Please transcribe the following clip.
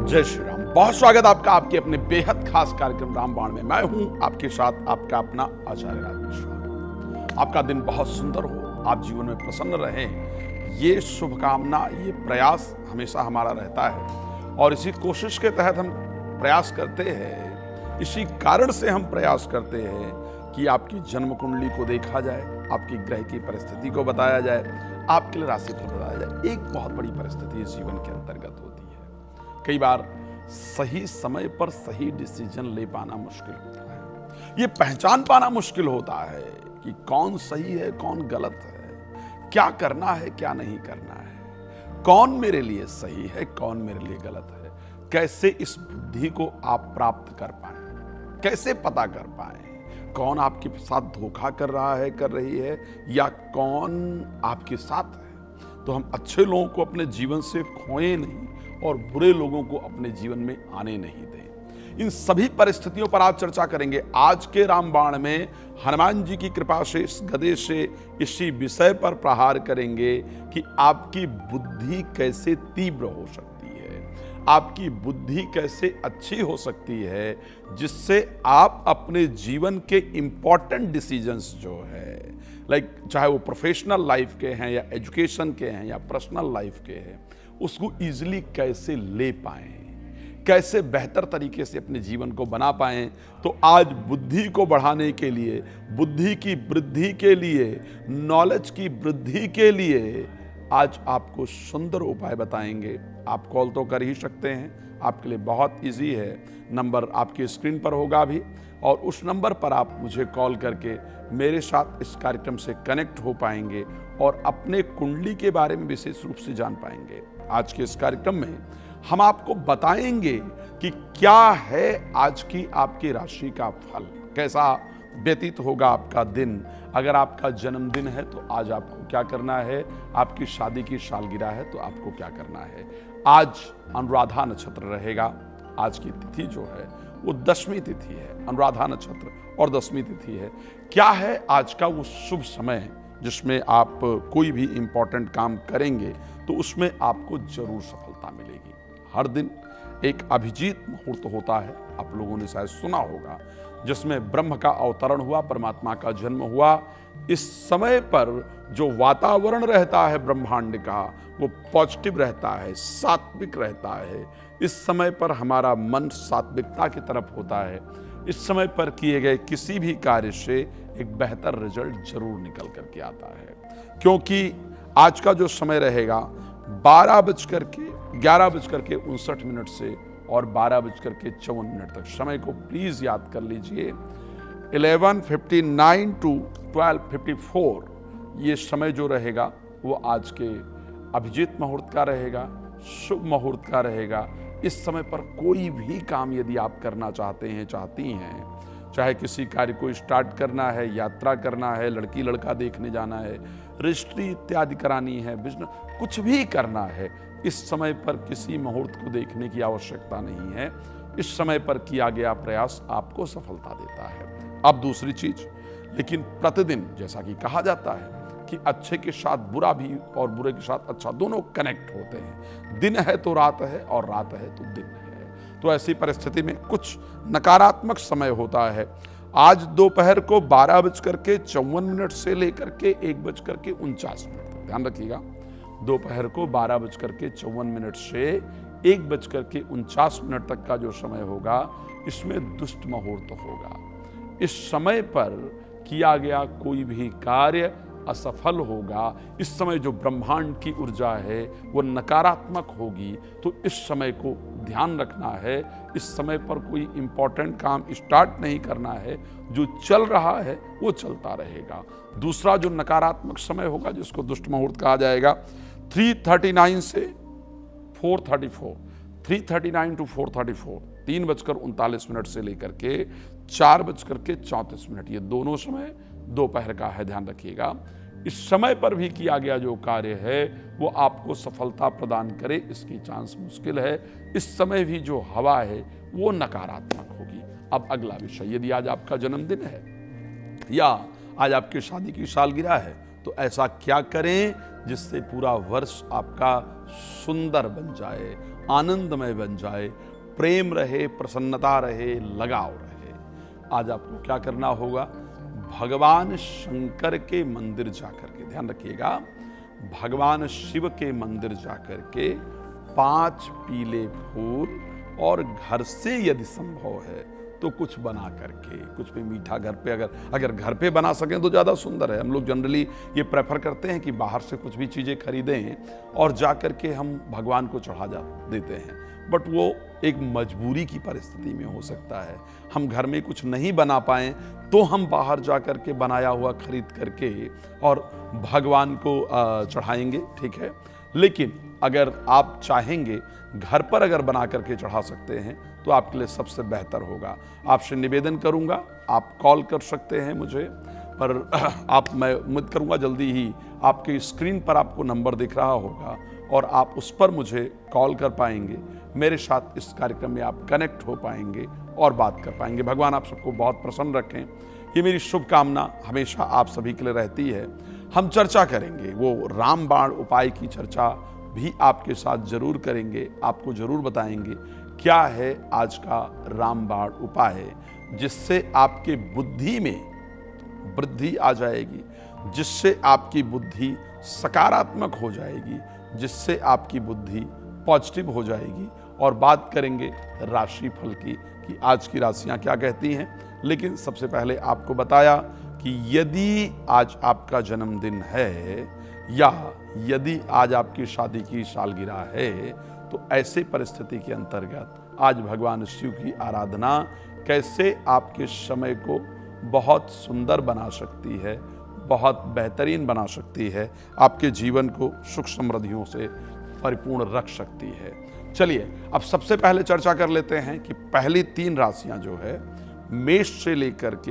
जय श्री राम। बहुत स्वागत आपका आपके अपने बेहद खास कार्यक्रम रामबाण में। मैं हूं आपके साथ आपका अपना आचार्य राज मिश्रा। आपका दिन बहुत सुंदर हो, आप जीवन में प्रसन्न रहें, ये शुभकामना, ये प्रयास हमेशा हमारा रहता है। और इसी कोशिश के तहत हम प्रयास करते हैं, इसी कारण से हम प्रयास करते हैं कि आपकी जन्म कुंडली को देखा जाए, आपकी ग्रह की परिस्थिति को बताया जाए, आपके लिए राशिफल बताया जाए। एक बहुत बड़ी परिस्थिति इस जीवन के अंतर्गत होती है। कई बार सही समय पर सही डिसीजन ले पाना मुश्किल होता है। ये पहचान पाना मुश्किल होता है कि कौन सही है, कौन गलत है, क्या करना है, क्या नहीं करना है, कौन मेरे लिए सही है, कौन मेरे लिए गलत है। कैसे इस बुद्धि को आप प्राप्त कर पाए, कैसे पता कर पाए कौन आपके साथ धोखा कर रहा है, कर रही है, या कौन आपके साथ है। तो हम अच्छे लोगों को अपने जीवन से खोए नहीं और बुरे लोगों को अपने जीवन में आने नहीं दें। इन सभी परिस्थितियों पर आज चर्चा करेंगे। आज के रामबाण में हनुमान जी की कृपा से, इस गदे से इसी विषय पर प्रहार करेंगे कि आपकी बुद्धि कैसे तीव्र हो सकती है, आपकी बुद्धि कैसे अच्छी हो सकती है, जिससे आप अपने जीवन के इंपॉर्टेंट डिसीजंस जो है, चाहे वो प्रोफेशनल लाइफ के हैं या एजुकेशन के हैं या पर्सनल लाइफ के हैं, उसको इजीली कैसे ले पाएं, कैसे बेहतर तरीके से अपने जीवन को बना पाएं। तो आज बुद्धि को बढ़ाने के लिए, बुद्धि की वृद्धि के लिए, नॉलेज की वृद्धि के लिए आज आपको सुंदर उपाय बताएंगे। आप कॉल तो कर ही सकते हैं, आपके लिए बहुत इजी है। नंबर आपकी स्क्रीन पर होगा अभी, और उस नंबर पर आप मुझे कॉल करके मेरे साथ इस कार्यक्रम से कनेक्ट हो पाएंगे और अपने कुंडली के बारे में विशेष रूप से जान पाएंगे। आज के इस कार्यक्रम में हम आपको बताएंगे कि क्या है आज की आपकी राशि का फल, कैसा व्यतीत होगा आपका दिन। अगर आपका जन्मदिन है तो आज आपको क्या करना है, आपकी शादी की सालगिरह है तो आपको क्या करना है। आज अनुराधा नक्षत्र रहेगा। आज की तिथि जो है वो 10वीं तिथि है। अनुराधा नक्षत्र और 10वीं तिथि है। क्या है आज का वो शुभ समय जिसमें आप कोई भी इंपॉर्टेंट काम करेंगे तो उसमें आपको जरूर सफलता मिलेगी। हर दिन एक अभिजीत मुहूर्त होता है, आप लोगों ने शायद सुना होगा, जिसमें ब्रह्म का अवतरण हुआ, परमात्मा का जन्म हुआ। इस समय पर जो वातावरण रहता है ब्रह्मांड का, वो पॉजिटिव रहता है, सात्विक रहता है। इस समय पर हमारा मन सात्विकता की तरफ होता है। इस समय पर किए गए किसी भी कार्य से एक बेहतर रिजल्ट जरूर निकल करके आता है, क्योंकि आज का जो समय रहेगा 11:59 से और 12:54 तक। समय को प्लीज याद कर लीजिए। 11:59 to 12:54 ये समय जो रहेगा वो आज के अभिजीत मुहूर्त का रहेगा, शुभ मुहूर्त का रहेगा। इस समय पर कोई भी काम यदि आप करना चाहते हैं, चाहती हैं, चाहे किसी कार्य को स्टार्ट करना है, यात्रा करना है, लड़की लड़का देखने जाना है, रजिस्ट्री इत्यादि करानी है, बिजनेस, कुछ भी करना है, इस समय पर किसी मुहूर्त को देखने की आवश्यकता नहीं है। इस समय पर किया गया प्रयास आपको सफलता देता है। अब दूसरी चीज, लेकिन प्रतिदिन जैसा कि कहा जाता है कि अच्छे के साथ बुरा भी और बुरे के साथ अच्छा दोनों कनेक्ट होते हैं। दिन है तो रात है और रात है तो दिन है। तो ऐसी परिस्थिति में कुछ नकारात्मक समय होता है। आज दोपहर को 12:54 से लेकर के 1:49 तक, ध्यान रखिएगा। दोपहर को 12:54 से 1:49 तक का जो समय होगा, इसमें दुष्ट मुहूर्त होगा। इस समय पर किया गया कोई भी कार्य असफल होगा। इस समय जो ब्रह्मांड की ऊर्जा है वो नकारात्मक होगी। तो इस समय को ध्यान रखना है। इस समय पर कोई इंपॉर्टेंट काम स्टार्ट नहीं करना है। जो चल रहा है वो चलता रहेगा। दूसरा जो नकारात्मक समय होगा, जिसको दुष्ट मुहूर्त कहा जाएगा, 3:39 से 4:34, 3:39 to 4:34, 3:39 से लेकर के 4:34, ये दोनों समय दोपहर का है, ध्यान रखिएगा। इस समय पर भी किया गया जो कार्य है वो आपको सफलता प्रदान करे, इसकी चांस मुश्किल है। इस समय भी जो हवा है वो नकारात्मक होगी। अब अगला विषय, यदि आज आपका जन्मदिन है या आज आपकी शादी की सालगिरह है तो ऐसा क्या करें जिससे पूरा वर्ष आपका सुंदर बन जाए, आनंदमय बन जाए, प्रेम रहे, प्रसन्नता रहे, लगाव रहे। आज आपको क्या करना होगा? भगवान शंकर के मंदिर जाकर के, ध्यान रखिएगा, भगवान शिव के मंदिर जाकर के 5 पीले फूल और घर से यदि संभव है तो कुछ बना करके, कुछ भी मीठा घर पे, अगर घर पे बना सकें तो ज़्यादा सुंदर है। हम लोग जनरली ये प्रेफर करते हैं कि बाहर से कुछ भी चीज़ें खरीदें और जा करके हम भगवान को चढ़ा देते हैं, बट वो एक मजबूरी की परिस्थिति में हो सकता है। हम घर में कुछ नहीं बना पाएं तो हम बाहर जा करके बनाया हुआ खरीद करके और भगवान को चढ़ाएंगे, ठीक है। लेकिन अगर आप चाहेंगे घर पर अगर बना करके चढ़ा सकते हैं तो आपके लिए सबसे बेहतर होगा। आपसे निवेदन करूंगा, आप कॉल कर सकते हैं मुझे, पर मैं उम्मीद करूंगा जल्दी ही आपके स्क्रीन पर आपको नंबर दिख रहा होगा और आप उस पर मुझे कॉल कर पाएंगे। मेरे साथ इस कार्यक्रम में आप कनेक्ट हो पाएंगे और बात कर पाएंगे। भगवान आप सबको बहुत प्रसन्न रखें, ये मेरी शुभकामना हमेशा आप सभी के लिए रहती है। हम चर्चा करेंगे, वो रामबाण उपाय की चर्चा भी आपके साथ जरूर करेंगे, आपको जरूर बताएंगे क्या है आज का रामबाण उपाय, जिससे आपके बुद्धि में वृद्धि आ जाएगी, जिससे आपकी बुद्धि सकारात्मक हो जाएगी, जिससे आपकी बुद्धि पॉजिटिव हो जाएगी। और बात करेंगे राशि फल की कि आज की राशियां क्या कहती हैं। लेकिन सबसे पहले आपको बताया कि यदि आज आपका जन्मदिन है या यदि आज आपकी शादी की सालगिरह है तो ऐसे परिस्थिति के अंतर्गत आज भगवान शिव की आराधना कैसे आपके समय को बहुत सुंदर बना सकती है, बहुत बेहतरीन बना सकती है, आपके जीवन को सुख समृद्धियों से परिपूर्ण रख सकती है। चलिए अब सबसे पहले चर्चा कर लेते हैं कि पहली 3 राशियां जो है मेष से लेकर के